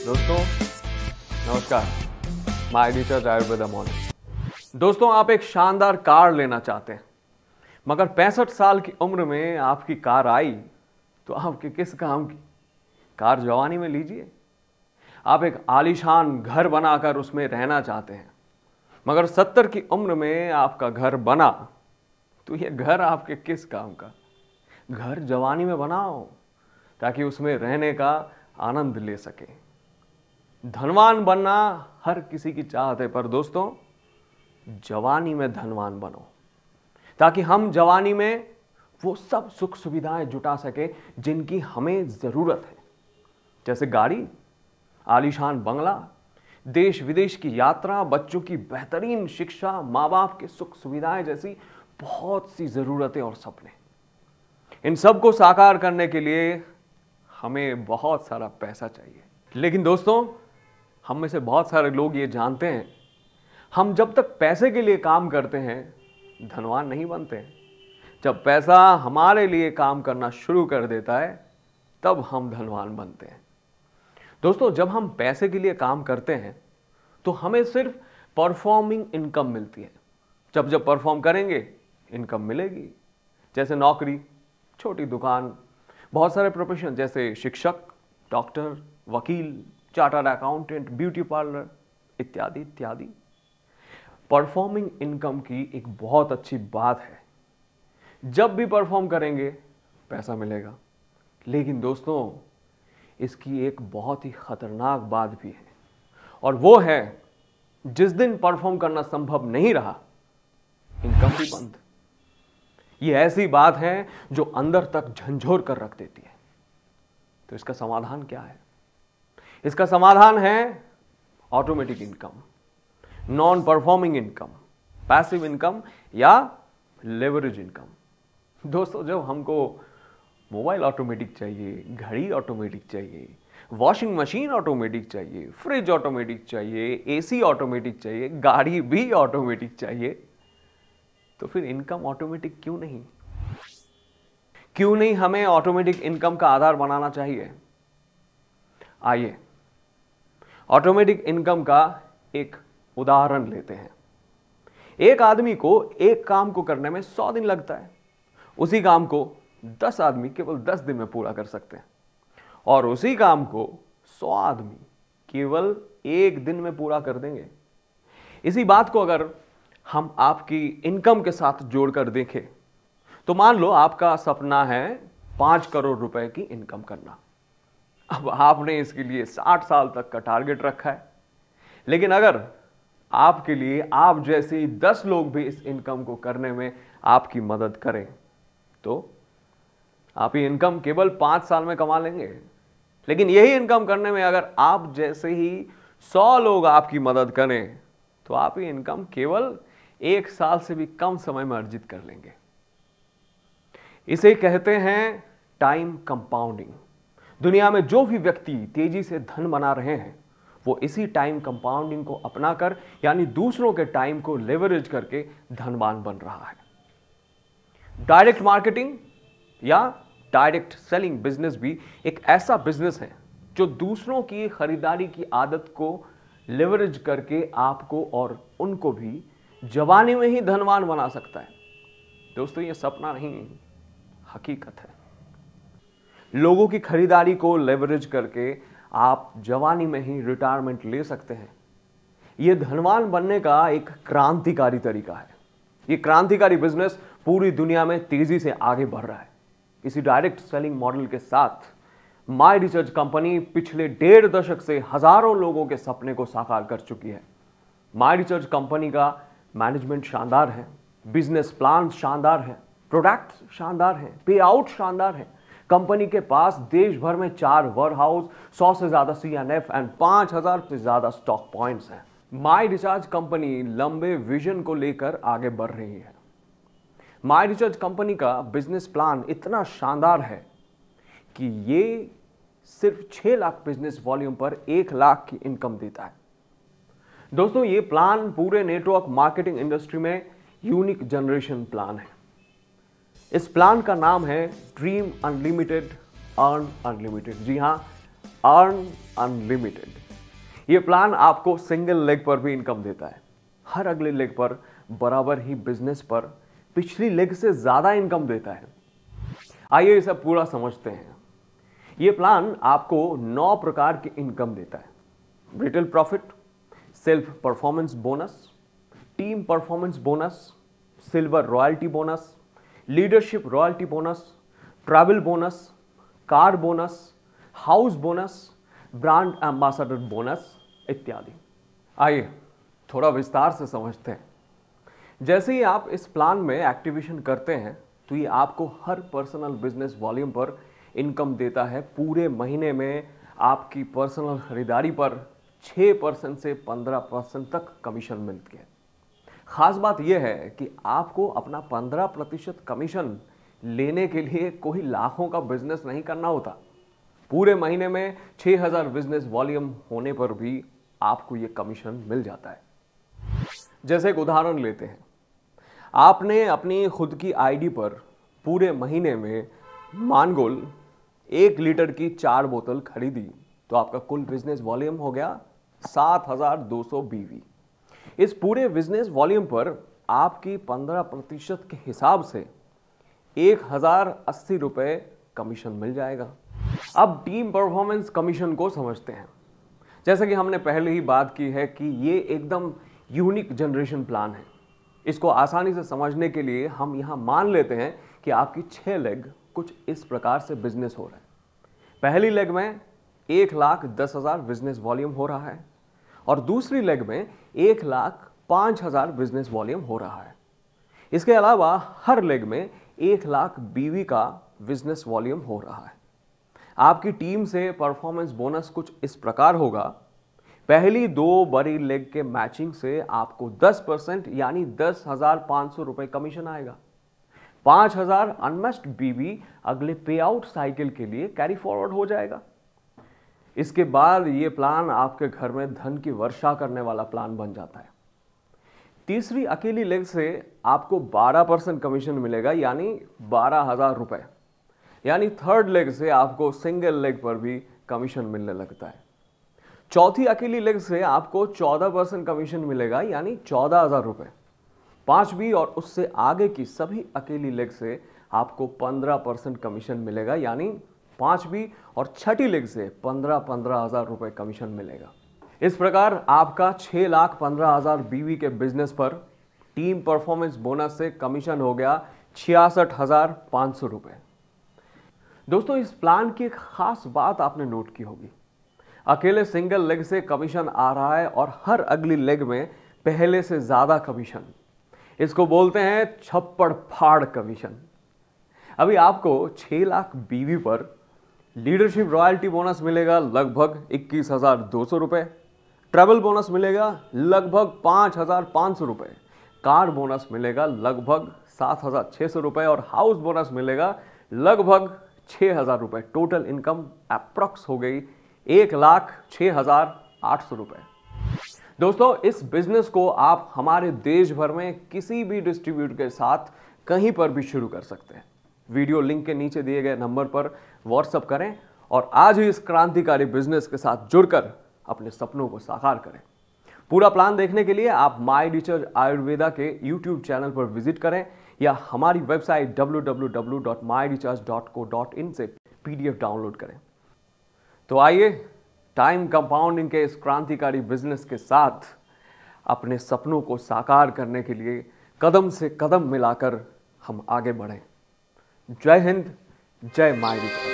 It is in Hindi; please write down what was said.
दोस्तों नमस्कार, माय रिसर्च आयुर्वेदा मॉर्निंग। दोस्तों, आप एक शानदार कार लेना चाहते हैं, मगर 65 साल की उम्र में आपकी कार आई तो आपके किस काम की? कार जवानी में लीजिए। आप एक आलीशान घर बनाकर उसमें रहना चाहते हैं, मगर 70 की उम्र में आपका घर बना तो यह घर आपके किस काम का? घर जवानी में बनाओ ताकि उसमें रहने का आनंद ले सके। धनवान बनना हर किसी की चाहत है, पर दोस्तों जवानी में धनवान बनो ताकि हम जवानी में वो सब सुख सुविधाएं जुटा सके जिनकी हमें जरूरत है, जैसे गाड़ी, आलीशान बंगला, देश विदेश की यात्रा, बच्चों की बेहतरीन शिक्षा, माँ बाप की सुख सुविधाएं जैसी बहुत सी जरूरतें और सपने। इन सब को साकार करने के लिए हमें बहुत सारा पैसा चाहिए। लेकिन दोस्तों, हम में से बहुत सारे लोग ये जानते हैं, हम जब तक पैसे के लिए काम करते हैं धनवान नहीं बनते। जब पैसा हमारे लिए काम करना शुरू कर देता है तब हम धनवान बनते हैं। दोस्तों, जब हम पैसे के लिए काम करते हैं तो हमें सिर्फ परफॉर्मिंग इनकम मिलती है। जब जब परफॉर्म करेंगे इनकम मिलेगी, जैसे नौकरी, छोटी दुकान, बहुत सारे प्रोफेशन जैसे शिक्षक, डॉक्टर, वकील, चार्टर्ड अकाउंटेंट, ब्यूटी पार्लर इत्यादि इत्यादि। परफॉर्मिंग इनकम की एक बहुत अच्छी बात है, जब भी परफॉर्म करेंगे पैसा मिलेगा। लेकिन दोस्तों, इसकी एक बहुत ही खतरनाक बात भी है, और वो है जिस दिन परफॉर्म करना संभव नहीं रहा इनकम भी बंद। ये ऐसी बात है जो अंदर तक झंझोर कर रख देती है। तो इसका समाधान क्या है? इसका समाधान है automatic income, non performing income, passive income या लेवरेज इनकम। दोस्तों, जब हमको मोबाइल ऑटोमेटिक चाहिए, घड़ी ऑटोमेटिक चाहिए, वॉशिंग मशीन ऑटोमेटिक चाहिए, फ्रिज ऑटोमेटिक चाहिए, एसी ऑटोमेटिक चाहिए, गाड़ी भी ऑटोमेटिक चाहिए, तो फिर इनकम ऑटोमेटिक क्यों नहीं? क्यों नहीं हमें ऑटोमेटिक इनकम का आधार बनाना चाहिए? आइए ऑटोमेटिक इनकम का एक उदाहरण लेते हैं। एक आदमी को एक काम को करने में 100 दिन लगता है, उसी काम को 10 आदमी केवल 10 दिन में पूरा कर सकते हैं, और उसी काम को 100 आदमी केवल 1 दिन में पूरा कर देंगे। इसी बात को अगर हम आपकी इनकम के साथ जोड़कर देखें तो मान लो आपका सपना है 5 करोड़ रुपए की इनकम करना। अब आपने इसके लिए 60 साल तक का टारगेट रखा है, लेकिन अगर आपके लिए आप जैसे 10 लोग भी इस इनकम को करने में आपकी मदद करें तो आप ये इनकम केवल 5 साल में कमा लेंगे। लेकिन यही इनकम करने में अगर आप जैसे ही 100 लोग आपकी मदद करें तो आप ये इनकम केवल 1 साल से भी कम समय में अर्जित कर लेंगे। इसे कहते हैं टाइम कंपाउंडिंग। दुनिया में जो भी व्यक्ति तेजी से धन बना रहे हैं वो इसी टाइम कंपाउंडिंग को अपनाकर, यानी दूसरों के टाइम को लेवरेज करके धनवान बन रहा है। डायरेक्ट मार्केटिंग या डायरेक्ट सेलिंग बिजनेस भी एक ऐसा बिजनेस है जो दूसरों की खरीदारी की आदत को लेवरेज करके आपको और उनको भी जवानी में ही धनवान बना सकता है। दोस्तों, ये सपना नहीं, हकीकत है। लोगों की खरीदारी को लेवरेज करके आप जवानी में ही रिटायरमेंट ले सकते हैं। यह धनवान बनने का एक क्रांतिकारी तरीका है। यह क्रांतिकारी बिजनेस पूरी दुनिया में तेजी से आगे बढ़ रहा है। इसी डायरेक्ट सेलिंग मॉडल के साथ माय रिसर्च कंपनी पिछले 1.5 दशक से हजारों लोगों के सपने को साकार कर चुकी है। माय रिसर्च कंपनी का मैनेजमेंट शानदार है, बिजनेस प्लान शानदार है, प्रोडक्ट शानदार है, पे आउट शानदार है। कंपनी के पास देश भर में 4 वेयरहाउस, 100 से ज्यादा CNF एंड 5000 से ज्यादा स्टॉक पॉइंट्स हैं। माय रिसर्च कंपनी लंबे विजन को लेकर आगे बढ़ रही है। माय रिसर्च कंपनी का बिजनेस प्लान इतना शानदार है कि ये सिर्फ 6 लाख बिजनेस वॉल्यूम पर 1 लाख की इनकम देता है। दोस्तों, ये प्लान पूरे नेटवर्क मार्केटिंग इंडस्ट्री में यूनिक जनरेशन प्लान है। इस प्लान का नाम है ड्रीम अनलिमिटेड अर्न अनलिमिटेड। जी हां, अर्न अनलिमिटेड। ये प्लान आपको सिंगल लेग पर भी इनकम देता है, हर अगले लेग पर बराबर ही बिजनेस पर पिछली लेग से ज्यादा इनकम देता है। आइए इसे पूरा समझते हैं। ये प्लान आपको 9 प्रकार की इनकम देता है। Retail profit, self performance bonus, team performance bonus, silver royalty bonus, leadership royalty bonus, travel bonus, car bonus, house bonus, brand ambassador bonus इत्यादि। आइए थोड़ा विस्तार से समझते हैं। जैसे ही आप इस प्लान में एक्टिवेशन करते हैं तो ये आपको हर पर्सनल बिजनेस वॉल्यूम पर इनकम देता है। पूरे महीने में आपकी पर्सनल खरीदारी पर 6% से 15% तक कमीशन मिलती है। खास बात यह है कि आपको अपना 15% कमीशन लेने के लिए कोई लाखों का बिजनेस नहीं करना होता। पूरे महीने में 6000 बिजनेस वॉल्यूम होने पर भी आपको यह कमीशन मिल जाता है। जैसे एक उदाहरण लेते हैं, आपने अपनी खुद की आईडी पर पूरे महीने में मानगोल 1 लीटर की 4 बोतल खरीदी तो आपका कुल बिजनेस वॉल्यूम हो गया 7200 बीवी। इस पूरे बिजनेस वॉल्यूम पर आपकी 15% के हिसाब से 1080 रुपए कमीशन मिल जाएगा। अब टीम परफॉर्मेंस कमीशन को समझते हैं। जैसे कि हमने पहले ही बात की है कि ये एकदम यूनिक जनरेशन प्लान है। इसको आसानी से समझने के लिए हम यहां मान लेते हैं कि आपकी 6 लेग कुछ इस प्रकार से बिजनेस हो रहा है। पहली लेग में 1,10,000 बिजनेस वॉल्यूम हो रहा है और दूसरी लेग में 1,05,000 बिजनेस वॉल्यूम हो रहा है। इसके अलावा हर लेग में 1,00,000 बीवी का बिजनेस वॉल्यूम हो रहा है। आपकी टीम से परफॉर्मेंस बोनस कुछ इस प्रकार होगा। पहली 2 बड़ी लेग के मैचिंग से आपको 10% यानी 10,500 रुपए कमीशन आएगा। 5,000 अनमैच्ड बीवी अगले पे आउट साइकिल के लिए कैरी फॉरवर्ड हो जाएगा। इसके बाद ये प्लान आपके घर में धन की वर्षा करने वाला प्लान बन जाता है। तीसरी अकेली लेग से आपको 12% कमीशन मिलेगा यानी 12,000 रुपए। यानी थर्ड लेग से आपको सिंगल लेग पर भी कमीशन मिलने लगता है। चौथी अकेली लेग से आपको 14% कमीशन मिलेगा यानी 14,000 रुपए। पांचवी और उससे आगे की सभी अकेली लेग से आपको 15% कमीशन मिलेगा यानी पांचवी और छठी लेग से 15,000 रुपए कमीशन मिलेगा। इस प्रकार आपका 6,15,000 बीवी के बिजनेस पर टीम परफॉर्मेंस बोनस से कमीशन हो गया 66,500 रुपए। दोस्तों, इस प्लान की एक खास बात आपने नोट की होगी। अकेले सिंगल लेग से कमीशन आ रहा है और हर अगली लेग में पहले से ज्यादा कमीशन। इसको बोलते हैं छप्पड़ फाड़ कमीशन। अभी आपको 6 लाख बीवी पर लीडरशिप रॉयल्टी बोनस मिलेगा लगभग 21,200 रुपए, ट्रैवल बोनस मिलेगा लगभग 5,500 रुपए, कार बोनस मिलेगा लगभग 7,600 रुपए और हाउस बोनस मिलेगा लगभग 6,000 रुपए। टोटल इनकम अप्रॉक्स हो गई 1,06,800 रुपए। दोस्तों, इस बिजनेस को आप हमारे देश भर में किसी भी डिस्ट्रीब्यूटर के साथ कहीं पर भी शुरू कर सकते हैं। वीडियो लिंक के नीचे दिए गए नंबर पर व्हाट्सएप करें और आज ही इस क्रांतिकारी बिजनेस के साथ जुड़कर अपने सपनों को साकार करें। पूरा प्लान देखने के लिए आप माय रिचार्ज आयुर्वेदा के YouTube चैनल पर विजिट करें या हमारी वेबसाइट www.myrecharge.co.in से PDF डाउनलोड करें। तो आइए टाइम कंपाउंडिंग के इस क्रांतिकारी बिजनेस के साथ अपने सपनों को साकार करने के लिए कदम से कदम मिलाकर हम आगे बढ़ें। जय हिंद, जय माय रिचार्ज।